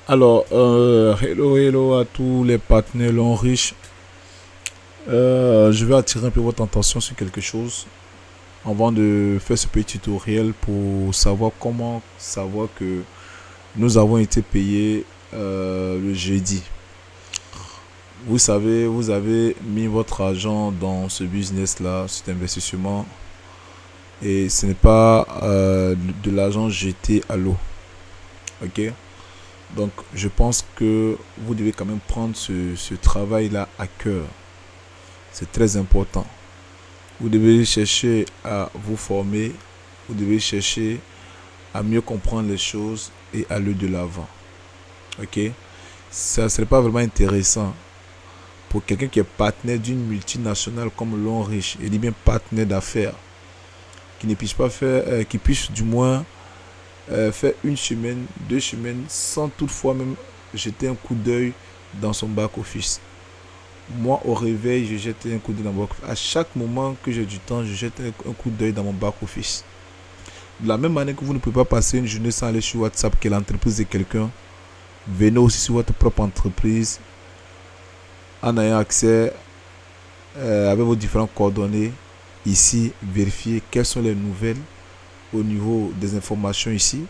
Alors, hello à tous les partenaires Long Riche. Je vais attirer un peu votre attention sur quelque chose avant de faire ce petit tutoriel pour savoir comment savoir que nous avons été payés le jeudi. Vous savez, vous avez mis votre argent dans ce business-là, cet investissement, et ce n'est pas de l'argent jeté à l'eau. Ok? Donc, je pense que vous devez quand même prendre ce travail-là à cœur. C'est très important. Vous devez chercher à vous former, vous devez chercher à mieux comprendre les choses et aller de l'avant. Ok? Ça ne serait pas vraiment intéressant pour quelqu'un qui est partenaire d'une multinationale comme Long Riche, et dit bien partenaire d'affaires, qui ne puisse pas faire, qui puisse du moins faire une semaine, 2 semaines, sans toutefois même jeter un coup d'œil dans son back-office. Moi, au réveil, je jette un coup d'œil dans mon back-office. À chaque moment que j'ai du temps, je jette un coup d'œil dans mon back-office. De la même manière que vous ne pouvez pas passer une journée sans aller sur WhatsApp, qui est l'entreprise de quelqu'un, venez aussi sur votre propre entreprise en ayant accès avec vos différentes coordonnées. Ici, vérifier quelles sont les nouvelles au niveau des informations ici.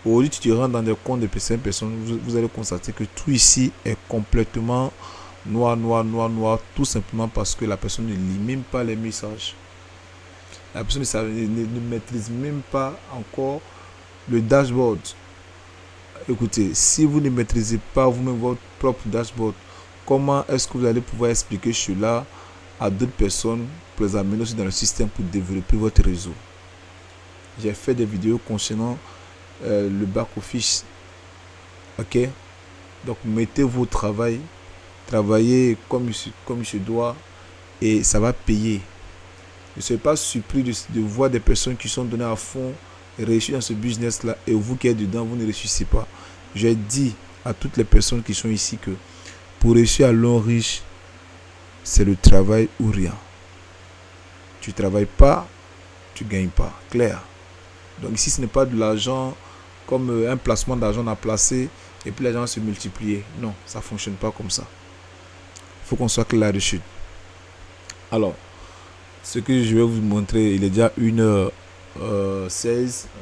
Aujourd'hui, tu rentres dans des comptes de personnes, vous allez constater que tout ici est complètement noir, tout simplement parce que la personne ne lit même pas les messages. La personne ne maîtrise même pas encore le dashboard. Écoutez, si vous ne maîtrisez pas vous-même votre propre dashboard, comment est-ce que vous allez pouvoir expliquer cela à d'autres personnes pour les amener aussi dans le système pour développer votre réseau? J'ai fait des vidéos concernant le back-office. Ok? Donc, mettez-vous au travail, travaillez comme il se doit et ça va payer. Ne soyez pas surpris de voir des personnes qui sont données à fond et réussir dans ce business-là, et vous qui êtes dedans, vous ne réussissez pas. J'ai dit à toutes les personnes qui sont ici que pour réussir à Long Riche, c'est le travail ou rien. Tu ne travailles pas, tu ne gagnes pas. Clair. Donc ici, ce n'est pas de l'argent comme un placement d'argent à placer et puis l'argent se multiplier. Non, ça ne fonctionne pas comme ça. Il faut qu'on soit clair là-dessus. Alors, ce que je vais vous montrer, il est déjà 1h16.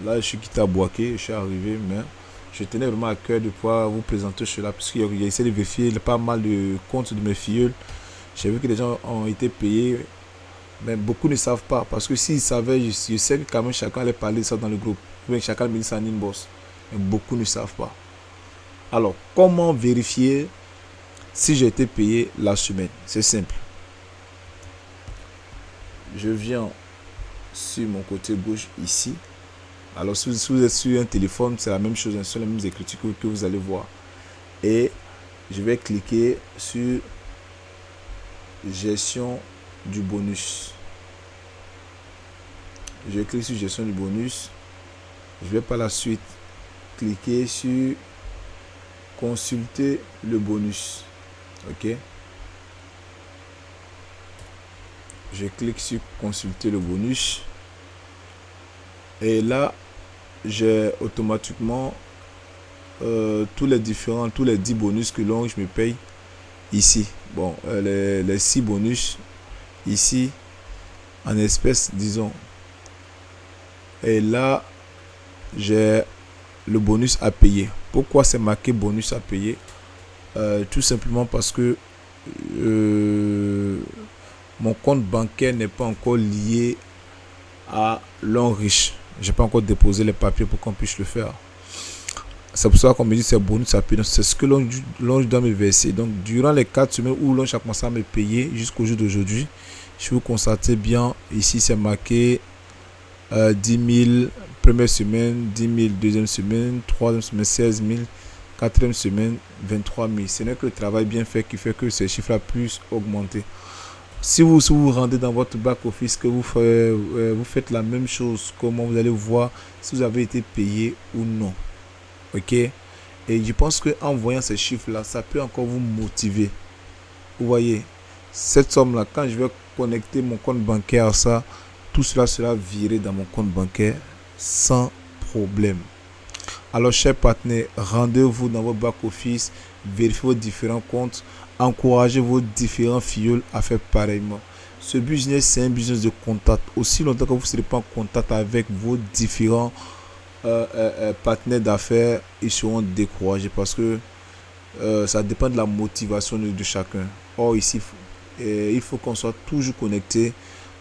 Là, je suis quitté à Boaké, je suis arrivé, mais je tenais vraiment à cœur de pouvoir vous présenter cela, puisqu'il y a essayé de vérifier pas mal de comptes de mes filles. J'ai vu que les gens ont été payés, mais beaucoup ne savent pas. Parce que s'ils savaient, je sais que quand même chacun allait parler de ça dans le groupe. Chacun me dit ça en inbox. Mais beaucoup ne savent pas. Alors, comment vérifier si j'ai été payé la semaine? C'est simple. Je viens sur mon côté gauche ici. Alors, si vous êtes sur un téléphone, c'est la même chose, ce sont les mêmes écritures que vous allez voir. Et je vais cliquer sur gestion du bonus. Je clique sur gestion du bonus. Je vais par la suite cliquer sur consulter le bonus. Ok. Je clique sur consulter le bonus. Et là, j'ai automatiquement tous les 10 bonus que l'on me paye ici. Bon, les 6 bonus ici en espèces, disons. Et là, j'ai le bonus à payer. Pourquoi c'est marqué bonus à payer? Tout simplement parce que mon compte bancaire n'est pas encore lié à Long Riche. J'ai pas encore déposé les papiers pour qu'on puisse le faire. C'est pour ça qu'on me dit c'est bonus à payer. C'est ce que l'on doit me verser. Donc durant les 4 semaines où l'on a commencé à me payer jusqu'au jour d'aujourd'hui, si vous constatez bien, ici c'est marqué 10 000 première semaine, 10 000 deuxième semaine, troisième semaine, 16 000, quatrième semaine, 23 000. Ce n'est que le travail bien fait qui fait que ces chiffres-là puissent augmenter. Si vous rendez dans votre back-office, que vous faites la même chose, comment vous allez voir si vous avez été payé ou non. Ok? Et je pense qu'en voyant ces chiffres-là, ça peut encore vous motiver. Vous voyez, cette somme-là, quand je vais connecter mon compte bancaire à ça, tout cela sera viré dans mon compte bancaire sans problème. Alors, chers partenaires, rendez-vous dans votre back-office, vérifiez vos différents comptes, encouragez vos différents filleuls à faire pareillement. Ce business, c'est un business de contact. Aussi longtemps que vous ne serez pas en contact avec vos différents partenaires d'affaires, ils seront découragés parce que ça dépend de la motivation de chacun. Or, ici, il faut qu'on soit toujours connecté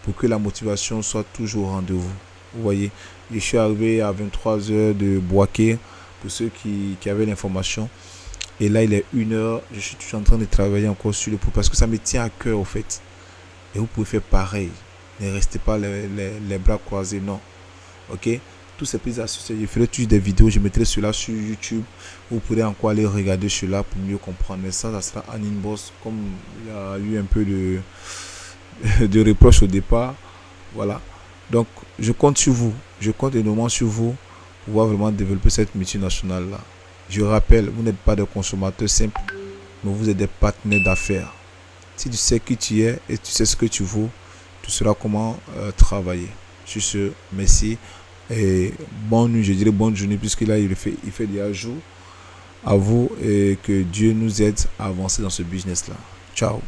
pour que la motivation soit toujours au rendez-vous. Vous voyez, je suis arrivé à 23h de Boaké pour ceux qui avaient l'information. Et là, il est 1h. Je suis toujours en train de travailler encore sur le pot parce que ça me tient à cœur, au fait. Et vous pouvez faire pareil. Ne restez pas les bras croisés, non. Ok? Tous ces petites astuces, je ferai toujours des vidéos. Je mettrai cela sur YouTube. Vous pourrez encore aller regarder cela pour mieux comprendre. Mais ça sera en inbox. Comme il y a eu un peu de reproches au départ. Voilà. Donc, je compte sur vous. Je compte énormément sur vous pour pouvoir vraiment développer cette multinationale-là. Je rappelle, vous n'êtes pas des consommateurs simples, mais vous êtes des partenaires d'affaires. Si tu sais qui tu es et tu sais ce que tu vaux, tu sauras comment travailler. Sur ce, merci et bonne nuit, je dirais bonne journée, puisque là il fait déjà jour. À vous et que Dieu nous aide à avancer dans ce business-là. Ciao.